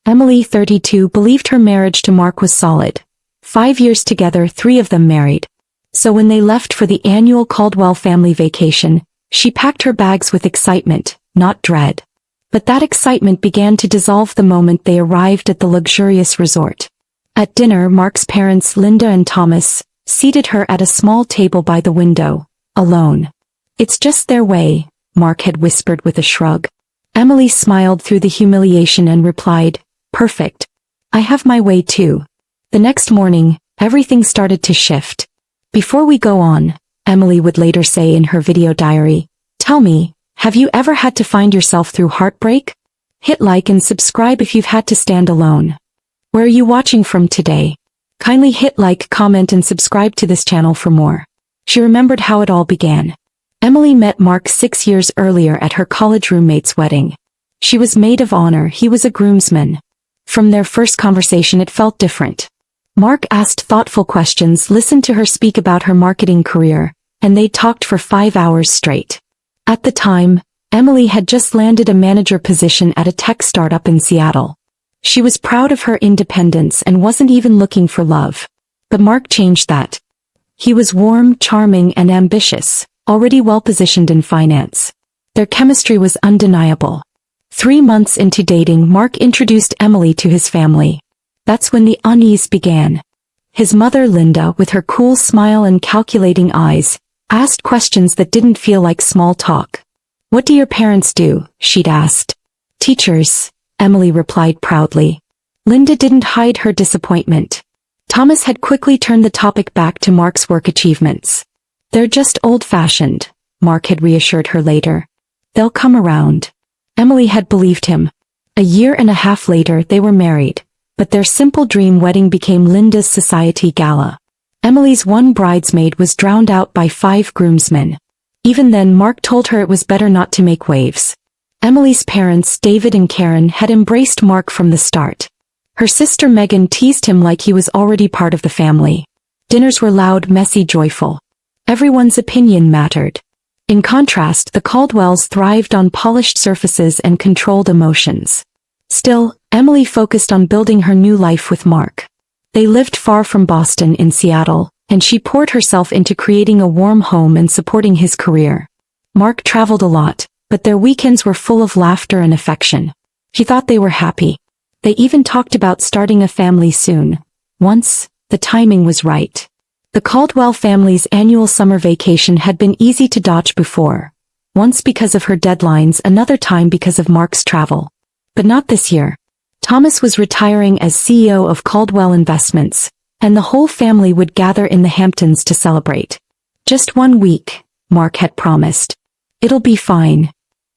Emily, 32, believed her marriage to Mark was solid. 5 years together, 3 of them married. So when they left for the annual Caldwell family vacation, she packed her bags with excitement, not dread. But that excitement began to dissolve the moment they arrived at the luxurious resort. At dinner, Mark's parents, Linda and Thomas, seated her at a small table by the window, alone. "It's just their way," Mark had whispered with a shrug. Emily smiled through the humiliation and replied, "Perfect. I have my way too." The next morning, everything started to shift. "Before we go on," Emily would later say in her video diary, "tell me, have you ever had to find yourself through heartbreak? Hit like and subscribe if you've had to stand alone. Where are you watching from today? Kindly hit like, comment and subscribe to this channel for more." She remembered how it all began. Emily met Mark 6 years earlier at her college roommate's wedding. She was maid of honor, he was a groomsman. From their first conversation it felt different. Mark asked thoughtful questions, listened to her speak about her marketing career, and they talked for 5 hours straight. At the time, Emily had just landed a manager position at a tech startup in Seattle. She was proud of her independence and wasn't even looking for love. But Mark changed that. He was warm, charming, and ambitious, already well-positioned in finance. Their chemistry was undeniable. 3 months into dating, Mark introduced Emily to his family. That's when the unease began. His mother, Linda, with her cool smile and calculating eyes, asked questions that didn't feel like small talk. "What do your parents do?" she'd asked. "Teachers," Emily replied proudly. Linda didn't hide her disappointment. Thomas had quickly turned the topic back to Mark's work achievements. "They're just old-fashioned," Mark had reassured her later. "They'll come around." Emily had believed him. A year and a half later they were married. But their simple dream wedding became Linda's society gala. Emily's one bridesmaid was drowned out by 5 groomsmen. Even then, Mark told her it was better not to make waves. Emily's parents, David and Karen, had embraced Mark from the start. Her sister Megan teased him like he was already part of the family. Dinners were loud, messy, joyful. Everyone's opinion mattered. In contrast, the Caldwells thrived on polished surfaces and controlled emotions. Still, Emily focused on building her new life with Mark. They lived far from Boston in Seattle, and she poured herself into creating a warm home and supporting his career. Mark traveled a lot, but their weekends were full of laughter and affection. She thought they were happy. They even talked about starting a family soon. Once, the timing was right. The Caldwell family's annual summer vacation had been easy to dodge before. Once because of her deadlines, another time because of Mark's travel. But not this year. Thomas was retiring as CEO of Caldwell Investments, and the whole family would gather in the Hamptons to celebrate. "Just 1 week," Mark had promised. "It'll be fine."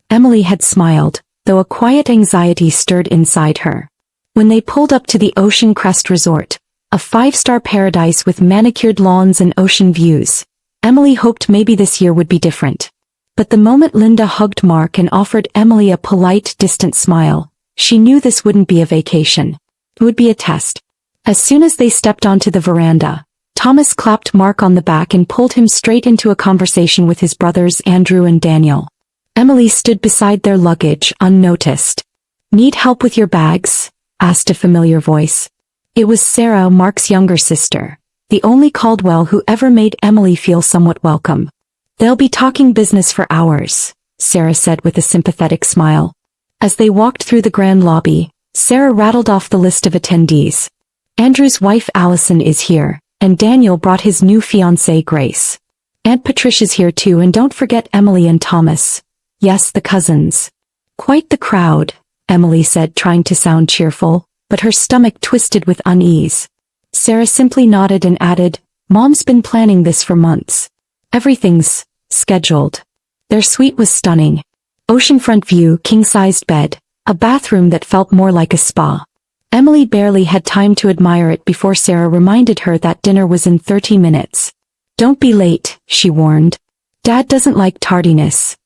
Emily had smiled, though a quiet anxiety stirred inside her. When they pulled up to the Ocean Crest Resort, a 5-star paradise with manicured lawns and ocean views, Emily hoped maybe this year would be different. But the moment Linda hugged Mark and offered Emily a polite, distant smile, she knew this wouldn't be a vacation. It would be a test. As soon as they stepped onto the veranda, Thomas clapped Mark on the back and pulled him straight into a conversation with his brothers Andrew and Daniel. Emily stood beside their luggage, unnoticed. "Need help with your bags?" asked a familiar voice. It was Sarah, Mark's younger sister, the only Caldwell who ever made Emily feel somewhat welcome. "They'll be talking business for hours," Sarah said with a sympathetic smile. As they walked through the grand lobby, Sarah rattled off the list of attendees. "Andrew's wife Allison is here, and Daniel brought his new fiancée Grace. Aunt Patricia's here too, and don't forget Emily and Thomas. Yes, the cousins." "Quite the crowd," Emily said, trying to sound cheerful, but her stomach twisted with unease. Sarah simply nodded and added, "Mom's been planning this for months. Everything's scheduled." Their suite was stunning. Oceanfront view, king-sized bed, a bathroom that felt more like a spa. Emily barely had time to admire it before Sarah reminded her that dinner was in 30 minutes. "Don't be late," she warned. "Dad doesn't like tardiness."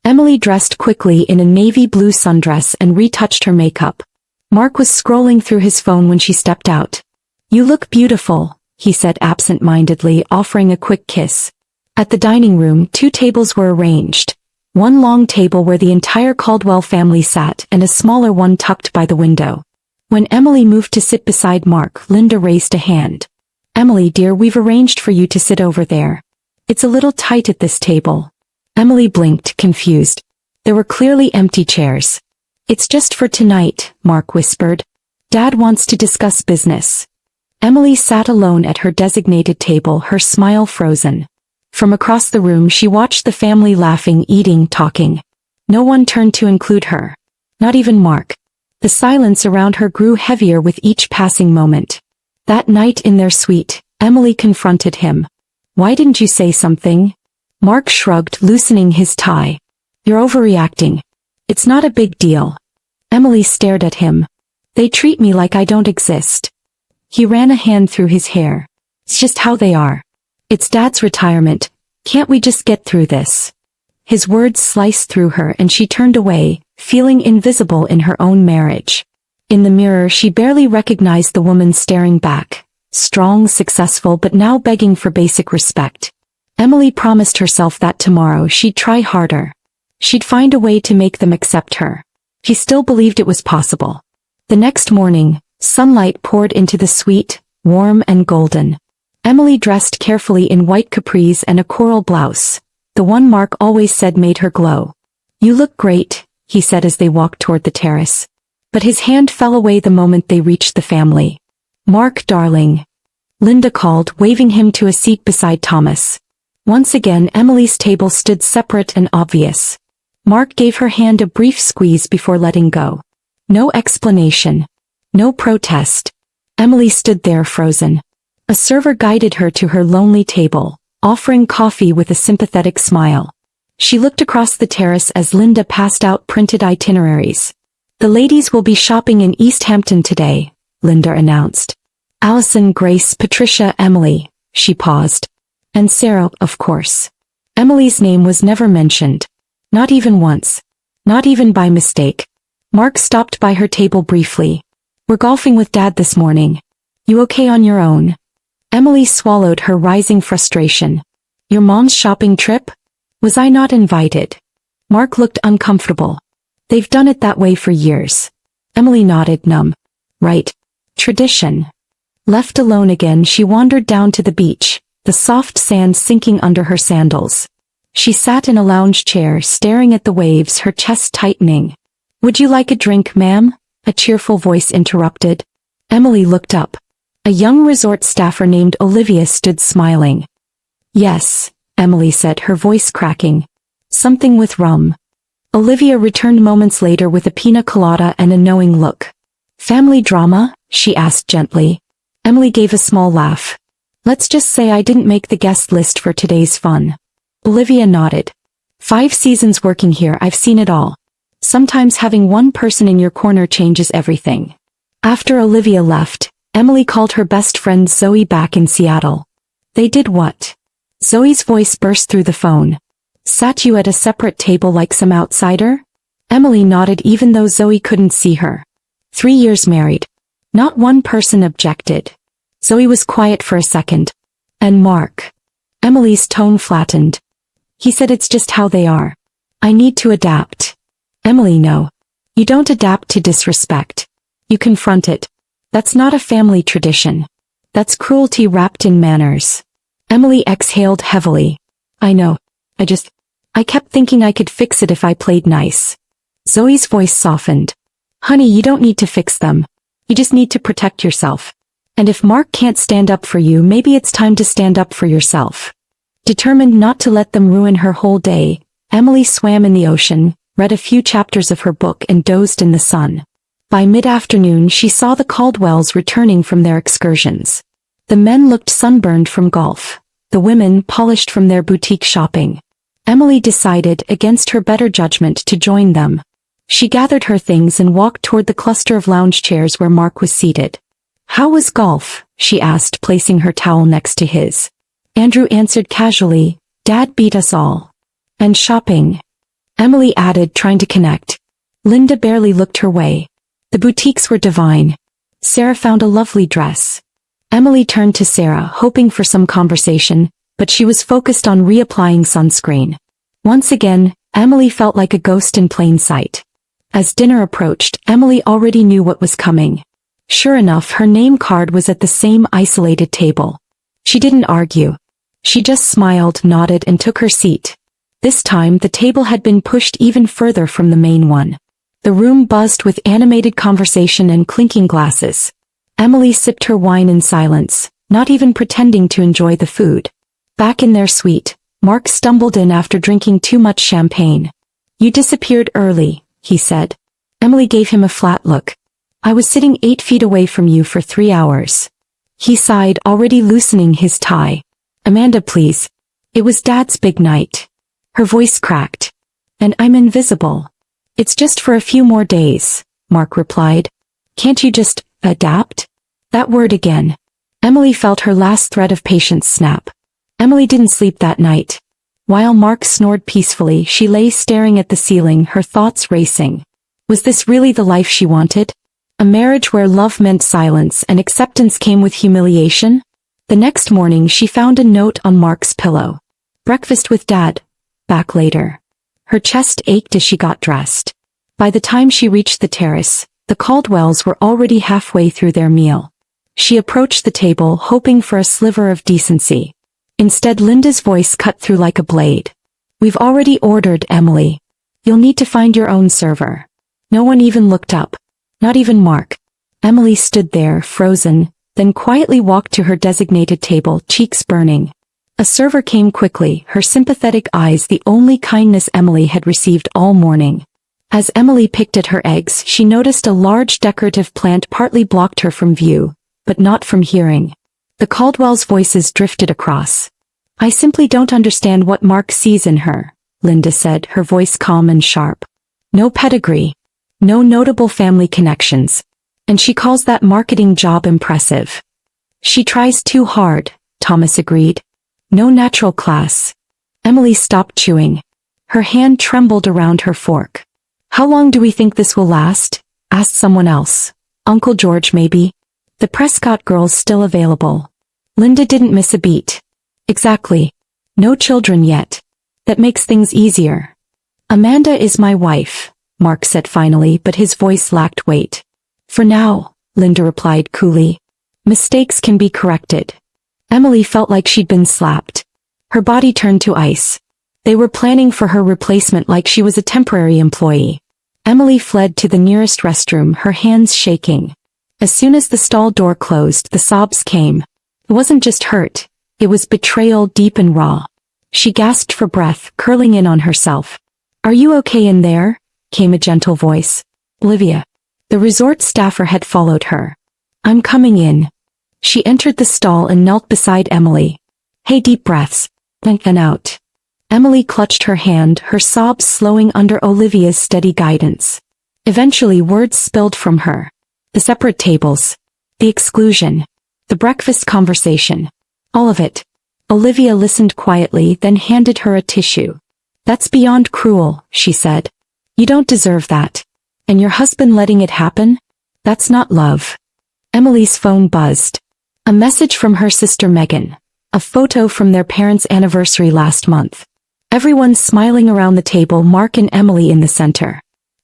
Emily dressed quickly in a navy blue sundress and retouched her makeup. Mark was scrolling through his phone when she stepped out. "You look beautiful," he said absent-mindedly, offering a quick kiss. At the dining room, 2 tables were arranged. One long table where the entire Caldwell family sat and a smaller one tucked by the window. When Emily moved to sit beside Mark, Linda raised a hand. Emily dear, we've arranged for you to sit over there. It's a little tight at this table. Emily blinked, confused. There were clearly empty chairs. It's just for tonight, Mark whispered. Dad wants to discuss business. Emily sat alone at her designated table, her smile frozen. From across the room she watched the family laughing, eating, talking. No one turned to include her. Not even Mark. The silence around her grew heavier with each passing moment. That night in their suite, Emily confronted him. Why didn't you say something? Mark shrugged, loosening his tie. You're overreacting. It's not a big deal. Emily stared at him. They treat me like I don't exist. He ran a hand through his hair. It's just how they are. It's Dad's retirement. Can't we just get through this? His words sliced through her and she turned away, feeling invisible in her own marriage. In the mirror she barely recognized the woman staring back. Strong, successful, but now begging for basic respect. Emily promised herself that tomorrow she'd try harder. She'd find a way to make them accept her. She still believed it was possible. The next morning, sunlight poured into the suite, warm and golden. Emily dressed carefully in white capris and a coral blouse, the one Mark always said made her glow. You look great, he said as they walked toward the terrace. But his hand fell away the moment they reached the family. Mark, darling. Linda called, waving him to a seat beside Thomas. Once again Emily's table stood separate and obvious. Mark gave her hand a brief squeeze before letting go. No explanation. No protest. Emily stood there frozen. A server guided her to her lonely table, offering coffee with a sympathetic smile. She looked across the terrace as Linda passed out printed itineraries. The ladies will be shopping in East Hampton today, Linda announced. Allison, Grace, Patricia, Emily, she paused. And Sarah, of course. Emily's name was never mentioned. Not even once. Not even by mistake. Mark stopped by her table briefly. We're golfing with Dad this morning. You okay on your own? Emily swallowed her rising frustration. Your mom's shopping trip? Was I not invited? Mark looked uncomfortable. They've done it that way for years. Emily nodded, numb. Right. Tradition. Left alone again she wandered down to the beach, the soft sand sinking under her sandals. She sat in a lounge chair staring at the waves, her chest tightening. Would you like a drink, ma'am? A cheerful voice interrupted. Emily looked up. A young resort staffer named Olivia stood smiling. Yes, Emily said, her voice cracking. Something with rum. Olivia returned moments later with a pina colada and a knowing look. Family drama? She asked gently. Emily gave a small laugh. Let's just say I didn't make the guest list for today's fun. Olivia nodded. 5 seasons working here, I've seen it all. Sometimes having one person in your corner changes everything. After Olivia left, Emily called her best friend Zoe back in Seattle. They did what? Zoe's voice burst through the phone. Sat you at a separate table like some outsider? Emily nodded even though Zoe couldn't see her. 3 years married. Not one person objected. Zoe was quiet for a second. And Mark? Emily's tone flattened. He said it's just how they are. I need to adapt. Emily, no. You don't adapt to disrespect. You confront it. That's not a family tradition. That's cruelty wrapped in manners. Emily exhaled heavily. I know. I kept thinking I could fix it if I played nice. Zoe's voice softened. Honey, you don't need to fix them. You just need to protect yourself. And if Mark can't stand up for you, maybe it's time to stand up for yourself. Determined not to let them ruin her whole day, Emily swam in the ocean, read a few chapters of her book and dozed in the sun. By mid-afternoon she saw the Caldwells returning from their excursions. The men looked sunburned from golf, the women polished from their boutique shopping. Emily decided, against her better judgment, to join them. She gathered her things and walked toward the cluster of lounge chairs where Mark was seated. How was golf? She asked, placing her towel next to his. Andrew answered casually, Dad beat us all. And shopping? Emily added, trying to connect. Linda barely looked her way. The boutiques were divine. Sarah found a lovely dress. Emily turned to Sarah, hoping for some conversation, but she was focused on reapplying sunscreen. Once again, Emily felt like a ghost in plain sight. As dinner approached, Emily already knew what was coming. Sure enough, her name card was at the same isolated table. She didn't argue. She just smiled, nodded, and took her seat. This time, the table had been pushed even further from the main one. The room buzzed with animated conversation and clinking glasses. Emily sipped her wine in silence, not even pretending to enjoy the food. Back in their suite, Mark stumbled in after drinking too much champagne. "You disappeared early," he said. Emily gave him a flat look. "I was sitting 8 feet away from you for 3 hours. He sighed, already loosening his tie. "Amanda, please. It was Dad's big night." Her voice cracked. "And I'm invisible." "It's just for a few more days," Mark replied. "Can't you just adapt?" That word again. Emily felt her last thread of patience snap. Emily didn't sleep that night. While Mark snored peacefully, she lay staring at the ceiling, her thoughts racing. Was this really the life she wanted? A marriage where love meant silence and acceptance came with humiliation? The next morning she found a note on Mark's pillow. "Breakfast with Dad. Back later." Her chest ached as she got dressed. By the time she reached the terrace, the Caldwells were already halfway through their meal. She approached the table, hoping for a sliver of decency. Instead, Linda's voice cut through like a blade. "We've already ordered, Emily. You'll need to find your own server." No one even looked up. Not even Mark. Emily stood there, frozen, then quietly walked to her designated table, cheeks burning. A server came quickly, her sympathetic eyes the only kindness Emily had received all morning. As Emily picked at her eggs, she noticed a large decorative plant partly blocked her from view, but not from hearing. The Caldwells' voices drifted across. "I simply don't understand what Mark sees in her," Linda said, her voice calm and sharp. "No pedigree. No notable family connections. And she calls that marketing job impressive." "She tries too hard," Thomas agreed. "No natural class." Emily stopped chewing. Her hand trembled around her fork. "How long do we think this will last?" asked someone else. "Uncle George, maybe?" "The Prescott girl's still available." Linda didn't miss a beat. "Exactly. No children yet. That makes things easier." "Amanda is my wife," Mark said finally, but his voice lacked weight. "For now," Linda replied coolly. "Mistakes can be corrected." Emily felt like she'd been slapped. Her body turned to ice. They were planning for her replacement like she was a temporary employee. Emily fled to the nearest restroom, her hands shaking. As soon as the stall door closed, the sobs came. It wasn't just hurt. It was betrayal, deep and raw. She gasped for breath, curling in on herself. "Are you okay in there?" came a gentle voice. "Olivia." The resort staffer had followed her. "I'm coming in." She entered the stall and knelt beside Emily. "Hey, deep breaths. And out." Emily clutched her hand, her sobs slowing under Olivia's steady guidance. Eventually words spilled from her. The separate tables. The exclusion. The breakfast conversation. All of it. Olivia listened quietly, then handed her a tissue. "That's beyond cruel," she said. "You don't deserve that. And your husband letting it happen? That's not love." Emily's phone buzzed. A message from her sister Megan. A photo from their parents' anniversary last month. Everyone smiling around the table, Mark and Emily in the center.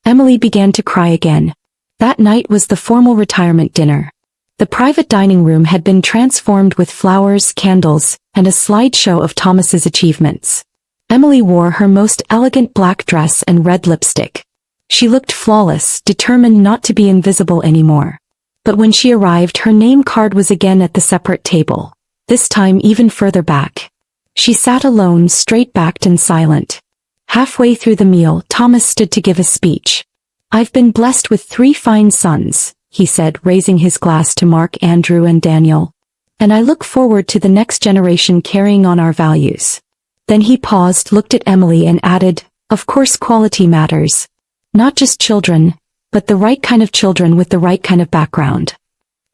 Emily began to cry again. That night was the formal retirement dinner. The private dining room had been transformed with flowers, candles, and a slideshow of Thomas's achievements. Emily wore her most elegant black dress and red lipstick. She looked flawless, determined not to be invisible anymore. But when she arrived, her name card was again at the separate table, this time even further back. She sat alone, straight-backed and silent. Halfway through the meal, Thomas stood to give a speech. "I've been blessed with 3 fine sons," he said, raising his glass to Mark, Andrew, and Daniel. "And I look forward to the next generation carrying on our values." Then he paused, looked at Emily and added, "Of course quality matters. Not just children, but the right kind of children with the right kind of background."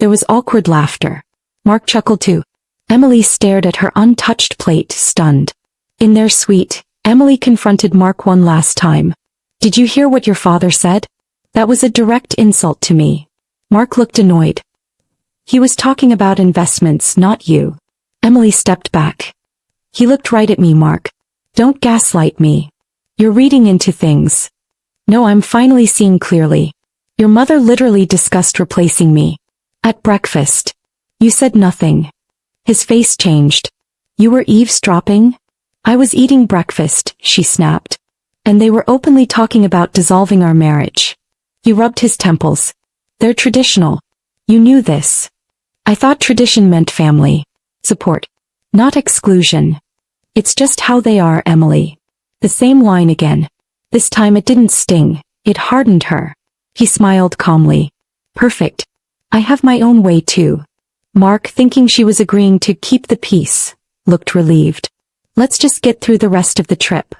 There was awkward laughter. Mark chuckled too. Emily stared at her untouched plate, stunned. In their suite, Emily confronted Mark one last time. "Did you hear what your father said? That was a direct insult to me." Mark looked annoyed. "He was talking about investments, not you." Emily stepped back. "He looked right at me, Mark. Don't gaslight me. You're reading into things." "No, I'm finally seeing clearly. Your mother literally discussed replacing me. At breakfast. You said nothing. His face changed. You were eavesdropping? I was eating breakfast, she snapped. And they were openly talking about dissolving our marriage. He rubbed his temples. They're traditional. You knew this. I thought tradition meant family. Support. Not exclusion. It's just how they are, Emily. The same line again. This time it didn't sting, it hardened her. He smiled calmly. Perfect. I have my own way too. Mark, thinking she was agreeing to keep the peace, looked relieved. Let's just get through the rest of the trip.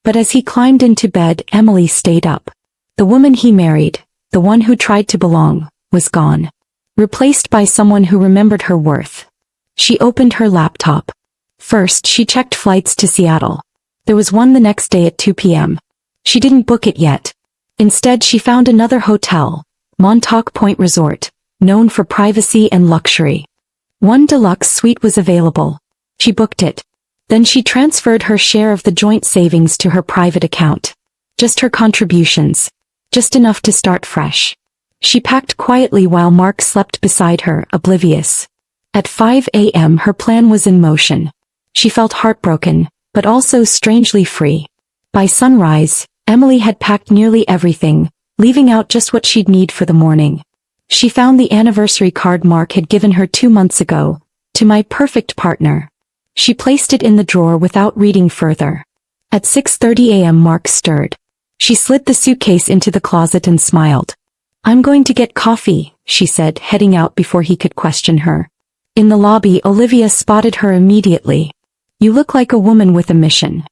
But as he climbed into bed, Emily stayed up. The woman he married, the one who tried to belong, was gone. Replaced by someone who remembered her worth. She opened her laptop. First, she checked flights to Seattle. There was one the next day at 2 p.m. She didn't book it yet. Instead, she found another hotel, Montauk Point Resort, known for privacy and luxury. One deluxe suite was available. She booked it. Then she transferred her share of the joint savings to her private account. Just her contributions. Just enough to start fresh. She packed quietly while Mark slept beside her, oblivious. At 5 a.m. her plan was in motion. She felt heartbroken, but also strangely free. By sunrise, Emily had packed nearly everything, leaving out just what she'd need for the morning. She found the anniversary card Mark had given her 2 months ago, to my perfect partner. She placed it in the drawer without reading further. At 6:30 a.m. Mark stirred. She slid the suitcase into the closet and smiled. I'm going to get coffee, she said, heading out before he could question her. In the lobby, Olivia spotted her immediately. You look like a woman with a mission.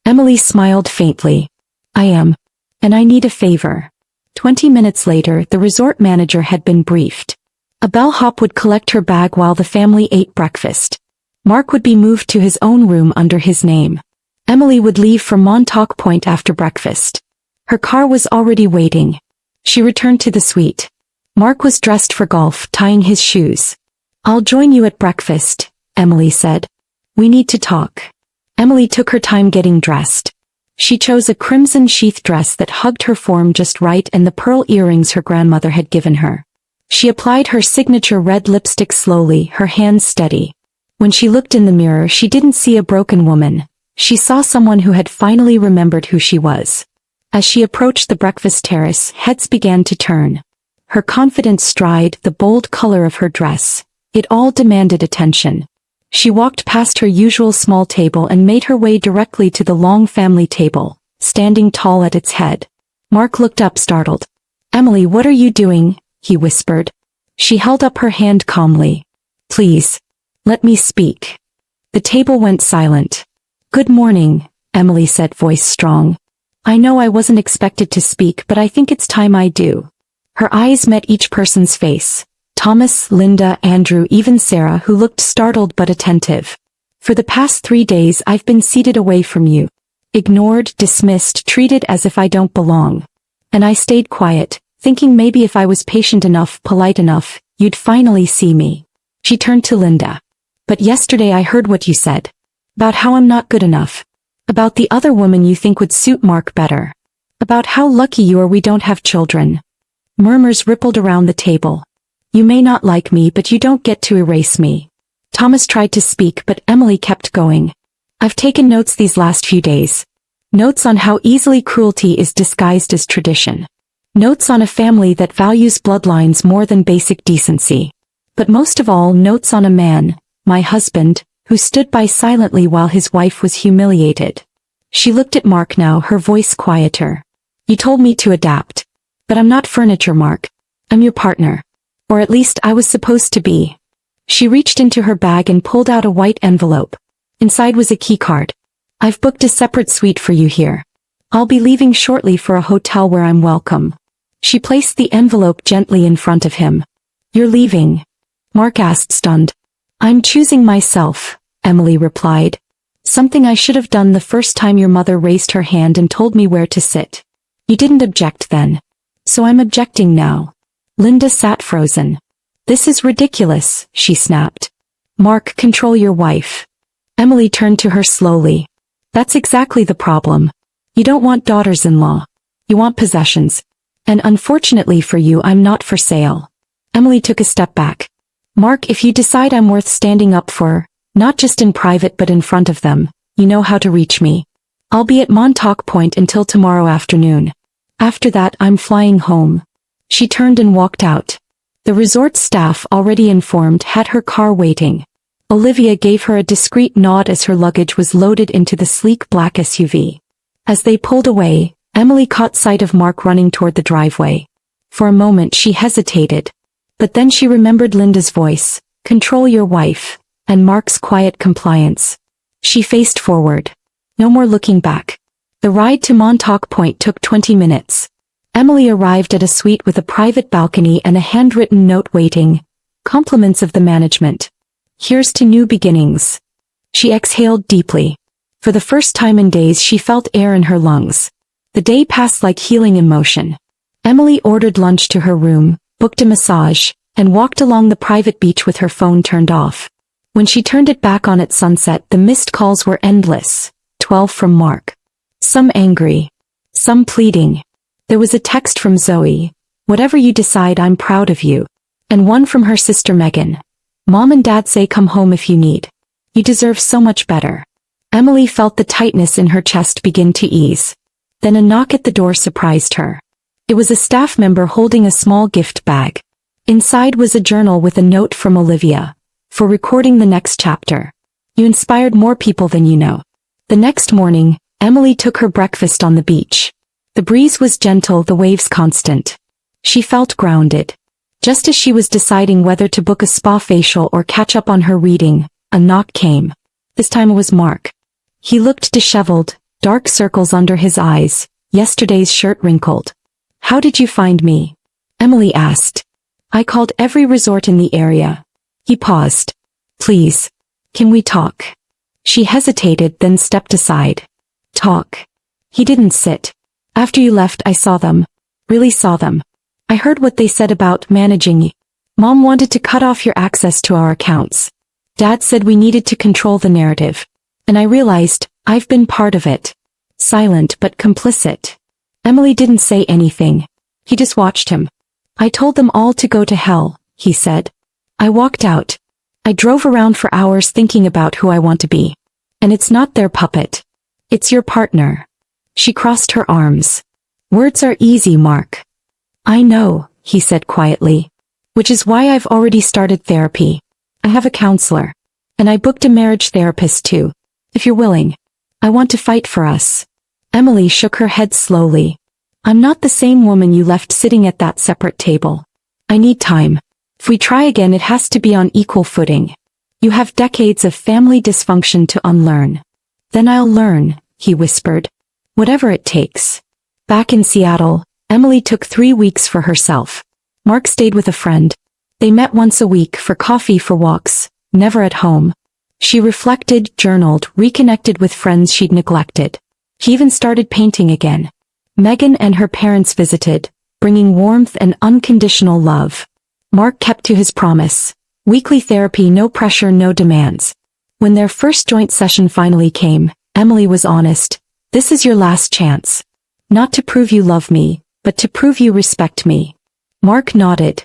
Emily smiled faintly. I am. And I need a favor. 20 minutes later, the resort manager had been briefed. A bellhop would collect her bag while the family ate breakfast. Mark would be moved to his own room under his name. Emily would leave for Montauk Point after breakfast. Her car was already waiting. She returned to the suite. Mark was dressed for golf, tying his shoes. I'll join you at breakfast, Emily said. We need to talk. Emily took her time getting dressed. She chose a crimson sheath dress that hugged her form just right and the pearl earrings her grandmother had given her. She applied her signature red lipstick slowly, her hands steady. When she looked in the mirror, she didn't see a broken woman. She saw someone who had finally remembered who she was. As she approached the breakfast terrace, heads began to turn. Her confident stride, the bold color of her dress, it all demanded attention. She walked past her usual small table and made her way directly to the long family table, standing tall at its head. Mark looked up startled. Emily, what are you doing? He whispered. She held up her hand calmly. Please. Let me speak. The table went silent. Good morning, Emily said, voice strong. I know I wasn't expected to speak, but I think it's time I do. Her eyes met each person's face. Thomas, Linda, Andrew, even Sarah, who looked startled but attentive. For the past 3 days I've been seated away from you. Ignored, dismissed, treated as if I don't belong. And I stayed quiet, thinking maybe if I was patient enough, polite enough, you'd finally see me. She turned to Linda. But yesterday I heard what you said. About how I'm not good enough. About the other woman you think would suit Mark better. About how lucky you are we don't have children. Murmurs rippled around the table. You may not like me, but you don't get to erase me. Thomas tried to speak, but Emily kept going. I've taken notes these last few days. Notes on how easily cruelty is disguised as tradition. Notes on a family that values bloodlines more than basic decency. But most of all, notes on a man, my husband, who stood by silently while his wife was humiliated. She looked at Mark now, her voice quieter. You told me to adapt. But I'm not furniture, Mark. I'm your partner. Or at least I was supposed to be. She reached into her bag and pulled out a white envelope. Inside was a keycard. I've booked a separate suite for you here. I'll be leaving shortly for a hotel where I'm welcome. She placed the envelope gently in front of him. You're leaving? Mark asked, stunned. I'm choosing myself, Emily replied. Something I should have done the first time your mother raised her hand and told me where to sit. You didn't object then. So I'm objecting now. Linda sat frozen. This is ridiculous, she snapped. Mark, control your wife. Emily turned to her slowly. That's exactly the problem. You don't want daughters-in-law. You want possessions. And unfortunately for you, I'm not for sale. Emily took a step back. Mark, if you decide I'm worth standing up for, not just in private but in front of them, you know how to reach me. I'll be at Montauk Point until tomorrow afternoon. After that, I'm flying home. She turned and walked out. The resort staff, already informed, had her car waiting. Olivia gave her a discreet nod as her luggage was loaded into the sleek black SUV. As they pulled away, Emily caught sight of Mark running toward the driveway. For a moment she hesitated. But then she remembered Linda's voice, "Control your wife," and Mark's quiet compliance. She faced forward. No more looking back. The ride to Montauk Point took 20 minutes. Emily arrived at a suite with a private balcony and a handwritten note waiting. "Compliments of the management. Here's to new beginnings." She exhaled deeply. For the first time in days she felt air in her lungs. The day passed like healing in motion. Emily ordered lunch to her room, booked a massage, and walked along the private beach with her phone turned off. When she turned it back on at sunset, the missed calls were endless. 12 from Mark. Some angry. Some pleading. There was a text from Zoe, "Whatever you decide, I'm proud of you." And one from her sister Megan. "Mom and Dad say come home if you need. You deserve so much better." Emily felt the tightness in her chest begin to ease. Then a knock at the door surprised her. It was a staff member holding a small gift bag. Inside was a journal with a note from Olivia. "For recording the next chapter. You inspired more people than you know." The next morning, Emily took her breakfast on the beach. The breeze was gentle, the waves constant. She felt grounded. Just as she was deciding whether to book a spa facial or catch up on her reading, a knock came. This time it was Mark. He looked disheveled, dark circles under his eyes, yesterday's shirt wrinkled. "How did you find me?" Emily asked. "I called every resort in the area." He paused. "Please. Can we talk?" She hesitated, then stepped aside. "Talk." He didn't sit. "After you left, I saw them. Really saw them. I heard what they said about managing you. Mom wanted to cut off your access to our accounts. Dad said we needed to control the narrative. And I realized, I've been part of it. Silent but complicit." Emily didn't say anything. He just watched him. "I told them all to go to hell," he said. "I walked out. I drove around for hours thinking about who I want to be. And it's not their puppet. It's your partner." She crossed her arms. "Words are easy, Mark." "I know," he said quietly. "Which is why I've already started therapy. I have a counselor. And I booked a marriage therapist too. If you're willing. I want to fight for us." Emily shook her head slowly. "I'm not the same woman you left sitting at that separate table. I need time. If we try again, it has to be on equal footing. You have decades of family dysfunction to unlearn." "Then I'll learn," he whispered. "Whatever it takes." Back in Seattle, Emily took 3 weeks for herself. Mark stayed with a friend. They met once a week for coffee, for walks, never at home. She reflected, journaled, reconnected with friends she'd neglected. She even started painting again. Megan and her parents visited, bringing warmth and unconditional love. Mark kept to his promise. Weekly therapy, no pressure, no demands. When their first joint session finally came, Emily was honest. "This is your last chance. Not to prove you love me, but to prove you respect me." Mark nodded.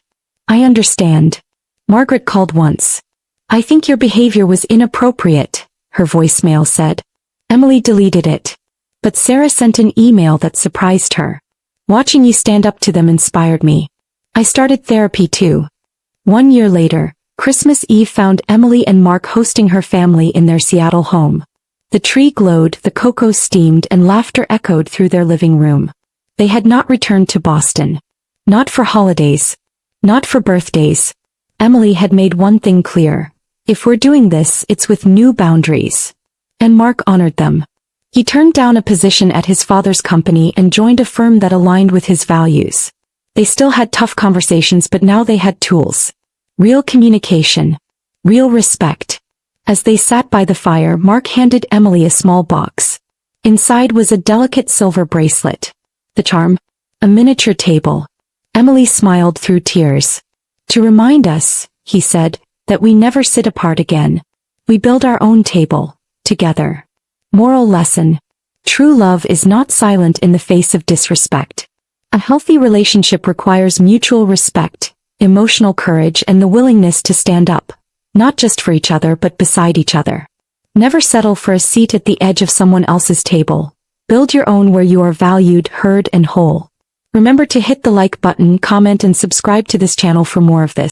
"I understand." Margaret called once. "I think your behavior was inappropriate," her voicemail said. Emily deleted it. But Sarah sent an email that surprised her. "Watching you stand up to them inspired me. I started therapy too." 1 year later, Christmas Eve found Emily and Mark hosting her family in their Seattle home. The tree glowed, the cocoa steamed, and laughter echoed through their living room. They had not returned to Boston. Not for holidays. Not for birthdays. Emily had made one thing clear. If we're doing this, it's with new boundaries. And Mark honored them. He turned down a position at his father's company and joined a firm that aligned with his values. They still had tough conversations, but now they had tools. Real communication. Real respect. As they sat by the fire, Mark handed Emily a small box. Inside was a delicate silver bracelet. The charm? A miniature table. Emily smiled through tears. "To remind us," he said, "that we never sit apart again. We build our own table, together." Moral lesson. True love is not silent in the face of disrespect. A healthy relationship requires mutual respect, emotional courage and the willingness to stand up, not just for each other but beside each other. Never settle for a seat at the edge of someone else's table. Build your own where you are valued, heard, and whole. Remember to hit the like button, comment, and subscribe to this channel for more of this.